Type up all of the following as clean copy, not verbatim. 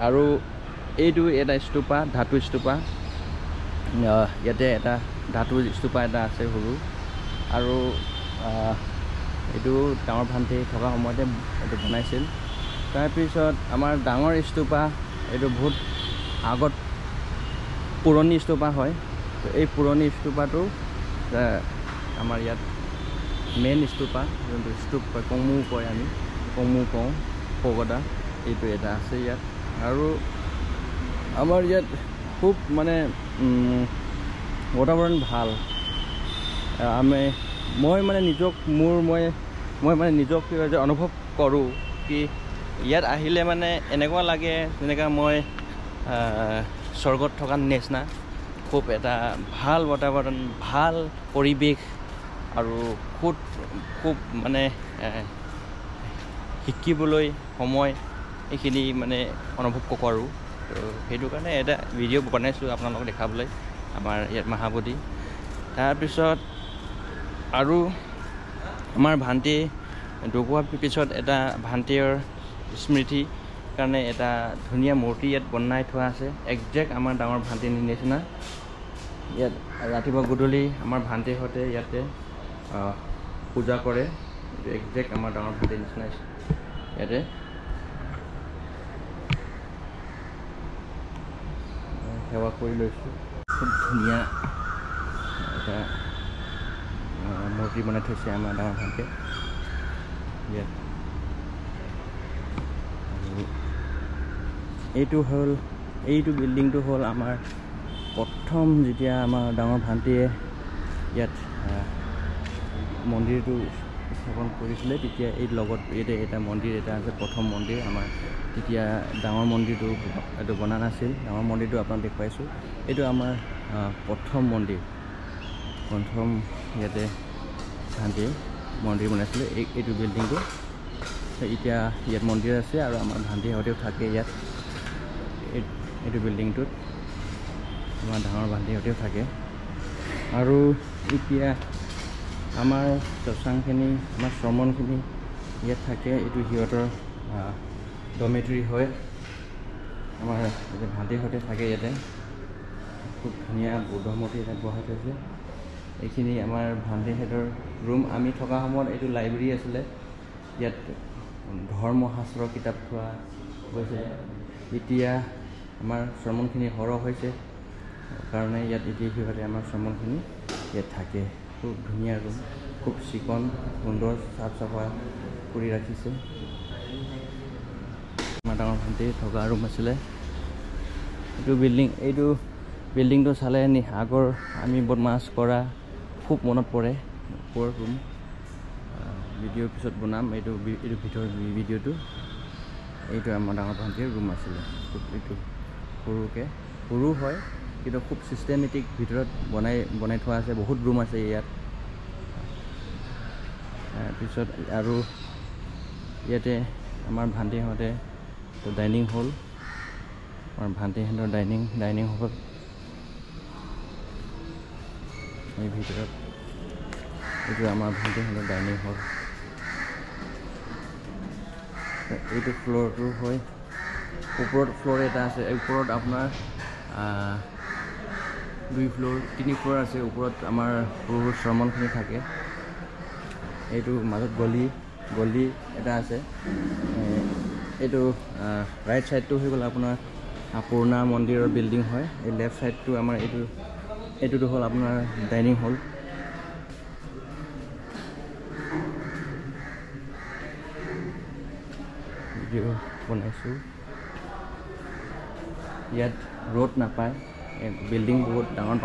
আৰু এইটো এটা স্তূপা, ধাতু স্তূপা। ইয়াতে এটা ধাতু স্তূপা এটা আছে সৰু। আৰু এইটো ডাঙৰ ভান্তি থকা সময়তে এইটো বনাইছিল। তাৰপিছত আমাৰ ডাঙৰ স্তূপা, এইটো বহুত আগত পুৰণি স্তূপা হয়। তো এই পুৰণি স্তূপাটো আমাৰ ইয়াত মেইন স্তূপা, যোনটো স্তূপ কয়, কমু কয়, আমি কমু কওঁ, পগদা, এইটো এটা আছে ইয়াত। আৰু আমাৰ ইয়াত খুব মানে বাতাবৰণ ভাল। মই মানে নিজক মই মানে নিজক যে অনুভৱ কৰোঁ কি ইয়াত আহিলে মানে এনেকুৱা লাগে যেনেকৈ মই স্বৰ্গত থকা নিচিনা। খুব এটা ভাল বাতাবৰণ, ভাল পৰিৱেশ, আৰু খুব মানে শিকিবলৈ সময় এইখিনি মানে অনুভৱ কৰোঁ। তো সেইটো কাৰণে এটা ভিডিঅ' বনাইছোঁ আপোনালোকক দেখাবলৈ, আমাৰ ইয়াত মহাবোধি। তাৰপিছত আৰু আমাৰ ভান্তি ঢুকোৱাৰ পিছত এটা ভান্তিৰ স্মৃতি কাৰণে এটা ধুনীয়া মূৰ্তি ইয়াত বনাই থোৱা আছে, একজেক্ট আমাৰ ডাঙৰ ভান্তিৰ নিচিনা। ইয়াত ৰাতিপুৱা গধূলি আমাৰ ভান্তিহঁতে ইয়াতে পূজা কৰে, একজেক্ট আমাৰ ডাঙৰ ভান্তিৰ নিচিনা। ইয়াতে সেৱা কৰি লৈছোঁ। খুব ধুনীয়া এটা মূৰ্তি বনাই থৈছে আমাৰ ডাঙৰ ভান্তিয়ে ইয়াত। আৰু এইটো বিল্ডিংটো হ'ল আমাৰ প্ৰথম, যেতিয়া আমাৰ ডাঙৰ ভান্তিয়ে ইয়াত মন্দিৰটো স্থাপন কৰিছিলে, তেতিয়া এই লগত এটা মন্দিৰ এটা আছে, প্ৰথম মন্দিৰ আমাৰ। তেতিয়া ডাঙৰ মন্দিৰটো এইটো বনা নাছিল, ডাঙৰ মন্দিৰটো আপোনাক দেখুৱাইছোঁ। এইটো আমাৰ প্ৰথম মন্দিৰ, প্ৰথম ইয়াতে ভান্তিয়ে মন্দিৰ বনাইছিলে এইটো বিল্ডিংটো। এতিয়া ইয়াত মন্দিৰ আছে, আৰু আমাৰ ভান্তিহঁতেও থাকে ইয়াত। এইটো বিল্ডিংটোত আমাৰ ডাঙৰ ভান্তিহঁতেও থাকে। আৰু এতিয়া আমাৰ চচাংখিনি, আমাৰ শ্ৰমণখিনি ইয়াত থাকে। এইটো সিহঁতৰ ডমেটৰী হয়, আমাৰ ভান্তিহঁতে থাকে ইয়াতে। খুব ধুনীয়া বুদ্ধ মূৰ্তি ইয়াত বহাই থৈছে। এইখিনি আমাৰ ভান্তিহঁতৰ ৰুম। আমি থকা সময়ত এইটো লাইব্ৰেৰী আছিলে, ইয়াত ধৰ্মশাস্ত্ৰৰ কিতাপ থোৱা গৈছে। এতিয়া আমাৰ শ্ৰমণখিনি সৰহ হৈছে কাৰণে ইয়াত এতিয়া সিহঁতে আমাৰ শ্ৰমণখিনি ইয়াত থাকে। খুব ধুনীয়া ৰুম, খুব চিকণ, সুন্দৰ, চাফ চাফা কৰি ৰাখিছে। আমাৰ ডাঙৰ ভান্তি থকা ৰুম আছিলে এইটো বিল্ডিংটো চালে আগৰ আমি বদমাছ কৰা খুব মনত পৰে। ওপৰ ৰুম ভিডিঅ'ৰ পিছত বনাম এইটো ভিতৰৰ ভিডিঅ'টো। এইটো আমাৰ ডাঙৰ ভান্তিৰ ৰুম আছিলে। খুব এইটো সৰু হয়, কিন্তু খুব ছিষ্টেমেটিক ভিতৰত বনাই থোৱা আছে। বহুত ৰুম আছে ইয়াত। তাৰপিছত আৰু ইয়াতে আমাৰ ভান্তিহঁতে ডাইনিং হল, আমাৰ ভান্তিহঁতৰ ডাইনিং হল এই ভিতৰত। এইটো আমাৰ ভান্তিহঁতৰ ডাইনিং হল। এইটো ফ্ল'ৰটো হয়, ওপৰত ফ্ল'ৰ এটা আছে। ওপৰত আপোনাৰ 3 ফ্ল'ৰ আছে। ওপৰত আমাৰ সৰু শ্ৰমণখিনি থাকে। এইটো মাজত গলি এটা আছে। এইটো ৰাইট ছাইডটো হৈ গ'ল আপোনাৰ পুৰণা মন্দিৰৰ বিল্ডিং হয়। এই লেফ্ট ছাইডটো আমাৰ এইটোতো হ'ল আপোনাৰ ডাইনিং হল। ভিডিঅ' বনাইছোঁ। ইয়াত ৰ'দ নাপায়, বিল্ডিং বহুত ডাঙৰ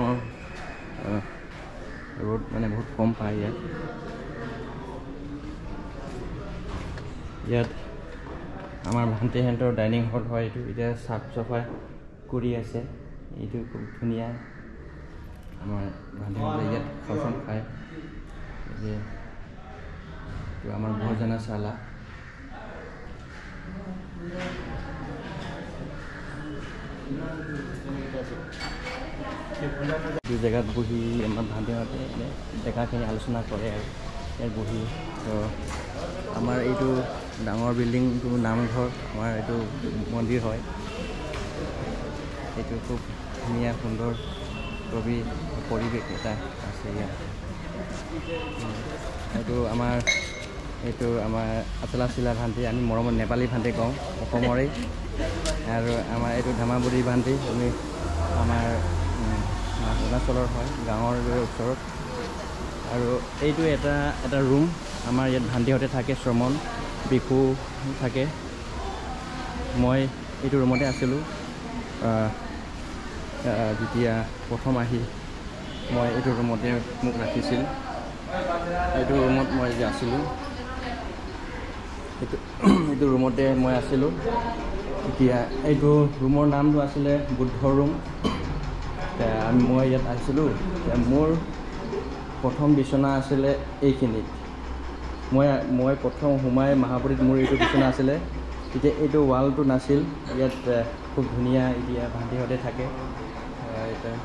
ৰ'দ মানে বহুত কম পায় ইয়াত আমাৰ ভান্তিহঁতৰ ডাইনিং হল হয়। এইটো এতিয়া চাফ চাফা কৰি আছে। এইটো খুব ধুনীয়া। আমাৰ ভান্তিহঁতে ইয়াত খাওঁচোন খায়। এইটো আমাৰ ভোজনাশালা। এই জেগাত বহি আমাৰ ভান্তিহঁতে জেগাখিনি আলোচনা কৰে আৰু ইয়াত বহি। তো আমাৰ এইটো ডাঙৰ বিল্ডিংটো নামঘৰ আমাৰ এইটো মন্দিৰ হয় এইটো খুব ধুনীয়া সুন্দৰ পৰিৱেশ এটা আছে ইয়াত এইটো আমাৰ আচলা চিলা ভান্তি আমি মৰমত নেপালী ভান্তি কওঁ অসমৰে আৰু আমাৰ এইটো ধামাবুৰী ভান্তি আমি আমাৰ অৰুণাচলৰ হয় গাঁৱৰ ওচৰত আৰু এইটো এটা ৰুম আমাৰ ইয়াত ভান্তিহঁতে থাকে শ্ৰমণ বিহু থাকে মই এইটো ৰুমতে আছিলোঁ যেতিয়া প্ৰথম আহি মই এইটো ৰুমতে মোক ৰাখিছিল এইটো ৰুমত মই যে আছিলোঁ এইটো ৰুমতে মই আছিলোঁ এতিয়া এইটো ৰুমৰ নামটো আছিলে বুদ্ধ ৰুম মই ইয়াত আহিছিলোঁ মোৰ প্ৰথম বিচনা আছিলে এইখিনিত মই প্ৰথম সোমাই মহাপুৰীত মোৰ এইটো বিচনা আছিলে তেতিয়া এইটো ৱালটো নাছিল ইয়াত খুব ধুনীয়া এতিয়া ভান্তিহঁতে থাকে এতিয়া